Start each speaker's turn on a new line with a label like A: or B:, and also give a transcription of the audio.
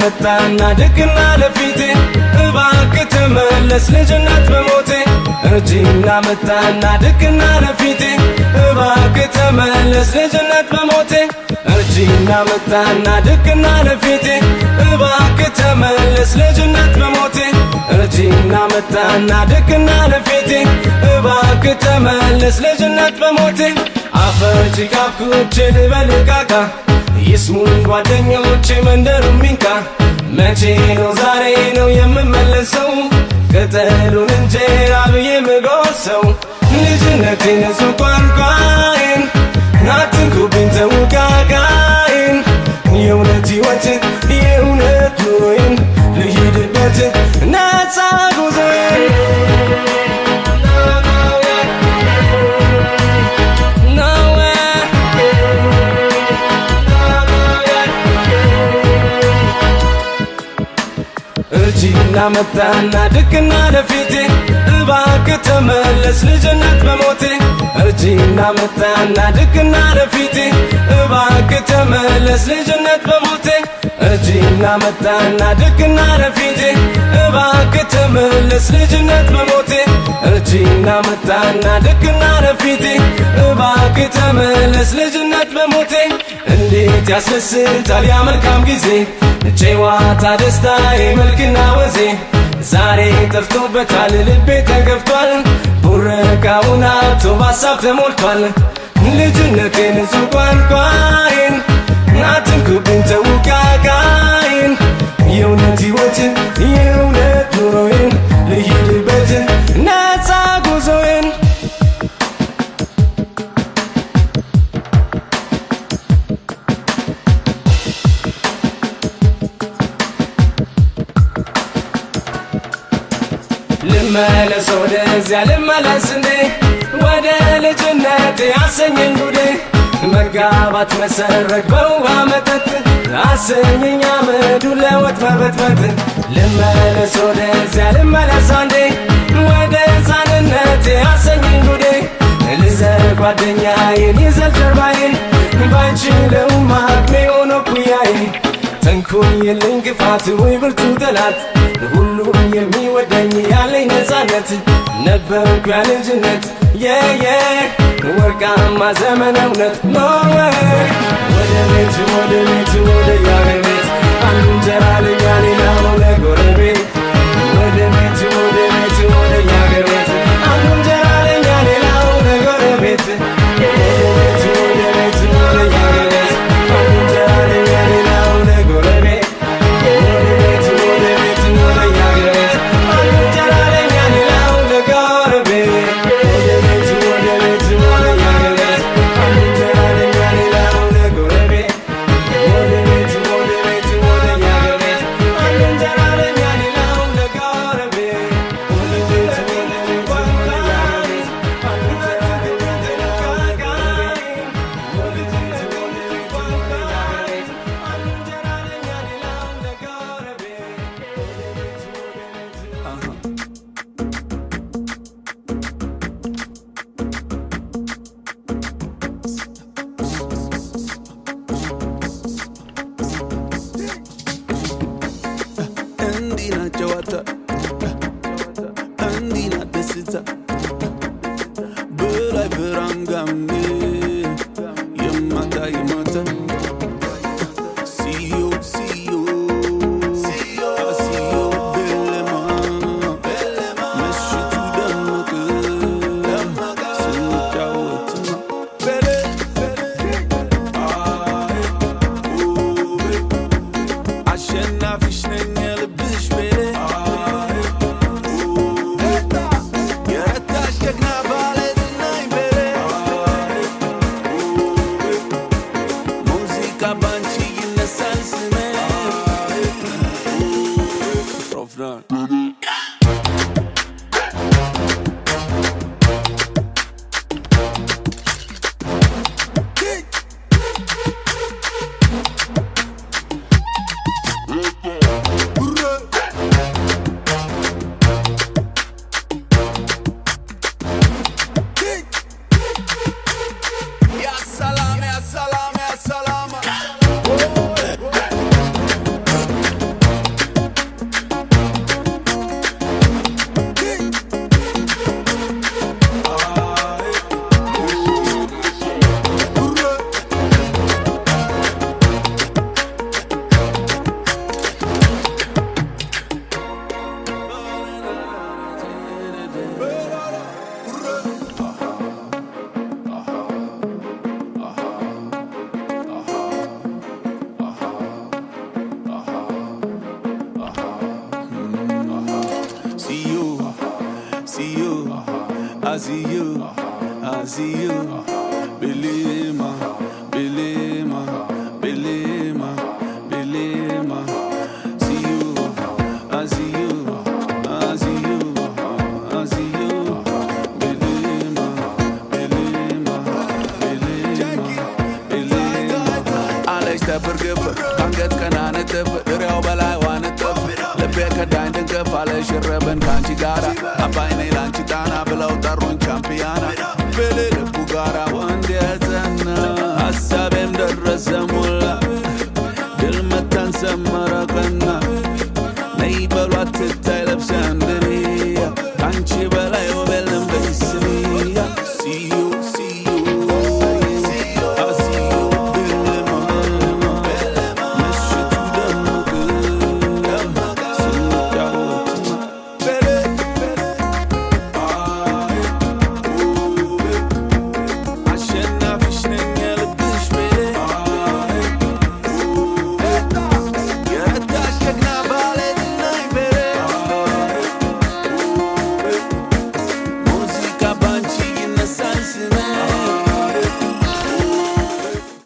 A: መጣና ድቅና ለፊቴ እባክህ ተመለስ ልጅነት በሞቴ እርጅና መጣና ድቅና ለፊቴ እባክህ ተመለስ ልጅነት በሞቴ እርጅና መጣና ድቅና ለፊቴ እባክህ ተመለስ ልጅነት በሞቴ እርጅና መጣና ድቅና ለፊቴ እባክህ ተመለስ ልጅነት በሞቴ አፈር ጭቃ ኩቼ ልበልቃቃ ይስሙን ጓደኞቼ መንደሩን ሚንካ መቼ ነው ዛሬ ነው የምመለሰው ቅጠሉን እንጀራ ብዬ ምጎርሰው ልጅነቴን ንጹህ ቋንቋዬን አትንኩብኝ ተውቃቃዬን የእውነት ሕይወትን የእውነት ኑሮዬን ልሂድበት ነፃ ጉዞዬን እርጅና መጣና ድቅና ለፊቴ እባክህ ተመለስ ልጅነት በሞቴ እርጅና መጣና ድቅና ለፊቴ እባክህ ተመለስ ልጅነት በሞቴ እርጅና መጣና ድቅና ለፊቴ እባክህ ተመለስ ልጅነት በሞቴ እርጅና መጣና ድቅና ለፊቴ እባክህ ተመለስ ልጅነት በሞቴ እንዴት ያስደስታል ያ መልካም ጊዜ ጨዋታ ደስታዬ መልክና ወዜ ዛሬ ጠፍቶበታል ልቤ ተገፍቷል ቡረቃውን አጥቶ በሀሳብ ተሞልቷል ልጅነቴን ንጹህ ቋንቋዬን አትንኩብኝ ተውቃቃዬን የእውነት ሕይወትን የእውነት ኑሮዬን ልሂድበት ነፃ ጉዞዬን ልመለስ ወደዚያ ልመለስ እንዴ ወደ ልጅነቴ አሰኘኝ ጉዴ መጋባት መሰረቅ በውሃ መጠጥ አሰኘኝ አመዱ ለወጥ መበጥበጥ ልመለስ ወደዚያ ልመለስ አንዴ ወደ ሕፃንነቴ አሰኘኝ ጉዴ ልዘር ጓደኛዬን ይዘል ጀርባዬን ባይችለውም አቅሜ ሆኖ ኩያዬ ተንኩኝ የለኝ ግፋት ወይ ብርቱ ጠላት ሁሉም የሚወደኝ ያለኝ ነፃነት ነበርኩ ያ ልጅነት ወርቃማ ዘመን እውነት ወደ ቤት ወደ ቤት ወደ ያገር ቤት አንዱ እንጀራ ለኛ ሌላው ለጎረቤት ወደ ቤት ወደ ቤት ወደ ያገር ቤት አንዱ እንጀራ ለኛ ሌላው ለጎረቤት ወደ ቤት ወደ ቤት ወደ ያገር ቤት አንዱ እንጀራ ለኛ ሌላው ለጎረቤት ወደ ቤት ወደ ቤት ወደ ያገር ቤት አንዱ እንጀራ ለኛ ሌላው ለጎረቤት see you, I see you. Belima, Belima, Belima, Belima. See you, I see you, I see you, I see you. Belima, Belima, Belima, Belima. Alex Tepper Gipper, Anget Kanana Tepper, Reobala One Tepper. Lebeka Dindin Kefale Shireben Kanchi Gara, Abaine Lanchitana, below Darwin Champiana, Billy Pugara, one day Asabem the Rasamula, Dilmatan Samarakana, Neighbor what to tell of Sandria, Kanchi.